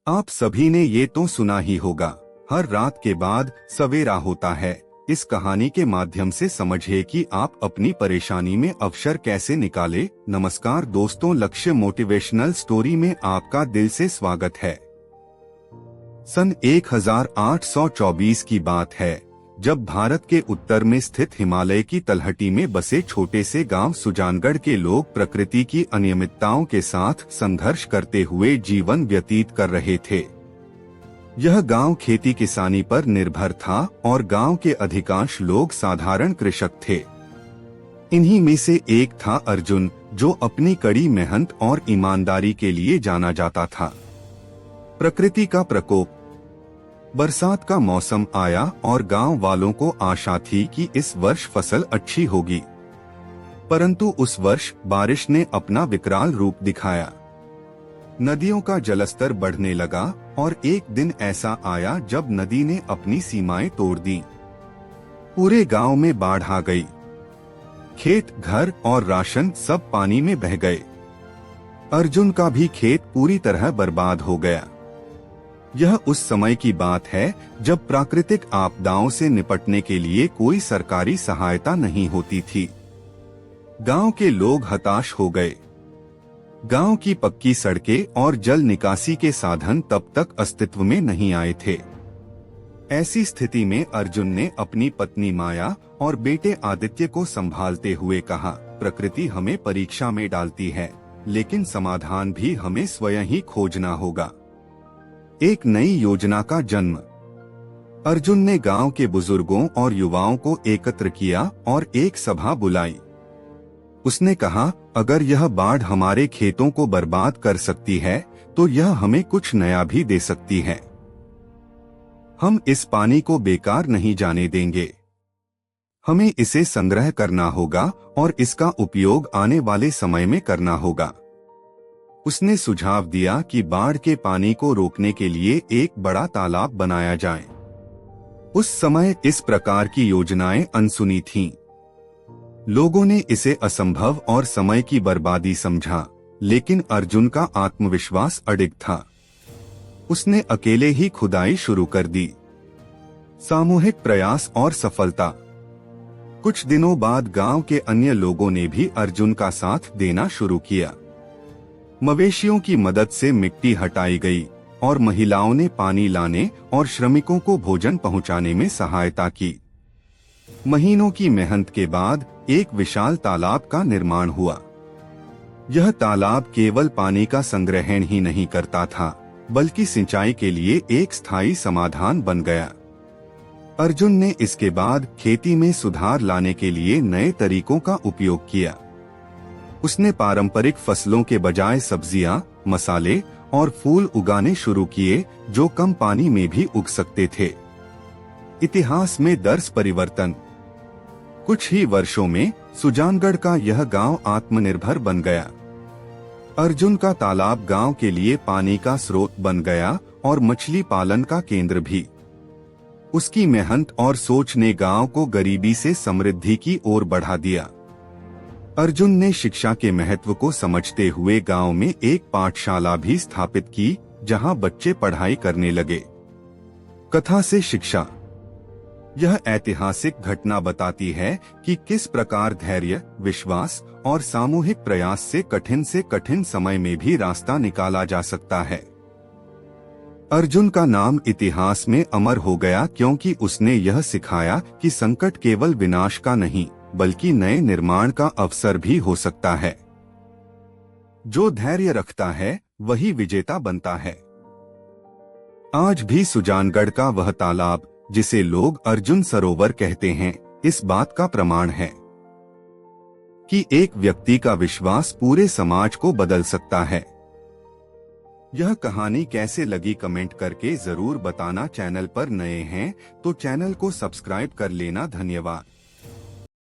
आप सभी ने ये तो सुना ही होगा, हर रात के बाद सवेरा होता है। इस कहानी के माध्यम से समझिए कि आप अपनी परेशानी में अवसर कैसे निकाले। नमस्कार दोस्तों, लक्ष्य मोटिवेशनल स्टोरी में आपका दिल से स्वागत है। सन 1824 की बात है, जब भारत के उत्तर में स्थित हिमालय की तलहटी में बसे छोटे से गांव सुजानगढ़ के लोग प्रकृति की अनियमितताओं के साथ संघर्ष करते हुए जीवन व्यतीत कर रहे थे। यह गांव खेती किसानी पर निर्भर था और गांव के अधिकांश लोग साधारण कृषक थे। इन्हीं में से एक था अर्जुन, जो अपनी कड़ी मेहनत और ईमानदारी के लिए जाना जाता था। प्रकृति का प्रकोप। बरसात का मौसम आया और गांव वालों को आशा थी कि इस वर्ष फसल अच्छी होगी, परंतु उस वर्ष बारिश ने अपना विकराल रूप दिखाया। नदियों का जलस्तर बढ़ने लगा और एक दिन ऐसा आया जब नदी ने अपनी सीमाएं तोड़ दी। पूरे गांव में बाढ़ आ गई। खेत, घर और राशन सब पानी में बह गए। अर्जुन का भी खेत पूरी तरह बर्बाद हो गया। यह उस समय की बात है जब प्राकृतिक आपदाओं से निपटने के लिए कोई सरकारी सहायता नहीं होती थी। गांव के लोग हताश हो गए। गांव की पक्की सड़कें और जल निकासी के साधन तब तक अस्तित्व में नहीं आए थे। ऐसी स्थिति में अर्जुन ने अपनी पत्नी माया और बेटे आदित्य को संभालते हुए कहा, प्रकृति हमें परीक्षा में डालती है, लेकिन समाधान भी हमें स्वयं ही खोजना होगा। एक नई योजना का जन्म। अर्जुन ने गांव के बुजुर्गों और युवाओं को एकत्र किया और एक सभा बुलाई। उसने कहा, अगर यह बाढ़ हमारे खेतों को बर्बाद कर सकती है, तो यह हमें कुछ नया भी दे सकती है। हम इस पानी को बेकार नहीं जाने देंगे। हमें इसे संग्रह करना होगा और इसका उपयोग आने वाले समय में करना होगा। उसने सुझाव दिया कि बाढ़ के पानी को रोकने के लिए एक बड़ा तालाब बनाया जाए। उस समय इस प्रकार की योजनाएं अनसुनी थीं। लोगों ने इसे असंभव और समय की बर्बादी समझा, लेकिन अर्जुन का आत्मविश्वास अडिग था। उसने अकेले ही खुदाई शुरू कर दी। सामूहिक प्रयास और सफलता। कुछ दिनों बाद गांव के अन्य लोगों ने भी अर्जुन का साथ देना शुरू किया। मवेशियों की मदद से मिट्टी हटाई गई और महिलाओं ने पानी लाने और श्रमिकों को भोजन पहुंचाने में सहायता की। महीनों की मेहनत के बाद एक विशाल तालाब का निर्माण हुआ। यह तालाब केवल पानी का संग्रहण ही नहीं करता था, बल्कि सिंचाई के लिए एक स्थायी समाधान बन गया। अर्जुन ने इसके बाद खेती में सुधार लाने के लिए नए तरीकों का उपयोग किया। उसने पारंपरिक फसलों के बजाय सब्जियां, मसाले और फूल उगाने शुरू किए, जो कम पानी में भी उग सकते थे। इतिहास में दर्ज परिवर्तन। कुछ ही वर्षों में सुजानगढ़ का यह गांव आत्मनिर्भर बन गया। अर्जुन का तालाब गांव के लिए पानी का स्रोत बन गया और मछली पालन का केंद्र भी। उसकी मेहनत और सोच ने गांव को गरीबी से समृद्धि की ओर बढ़ा दिया। अर्जुन ने शिक्षा के महत्व को समझते हुए गांव में एक पाठशाला भी स्थापित की, जहां बच्चे पढ़ाई करने लगे। कथा से शिक्षा। यह ऐतिहासिक घटना बताती है कि किस प्रकार धैर्य, विश्वास और सामूहिक प्रयास से कठिन समय में भी रास्ता निकाला जा सकता है। अर्जुन का नाम इतिहास में अमर हो गया क्योंकि उसने यह सिखाया कि संकट केवल विनाश का नहीं, बल्कि नए निर्माण का अवसर भी हो सकता है। जो धैर्य रखता है वही विजेता बनता है। आज भी सुजानगढ़ का वह तालाब, जिसे लोग अर्जुन सरोवर कहते हैं, इस बात का प्रमाण है कि एक व्यक्ति का विश्वास पूरे समाज को बदल सकता है। यह कहानी कैसे लगी कमेंट करके जरूर बताना। चैनल पर नए हैं तो चैनल को सब्सक्राइब कर लेना। धन्यवाद।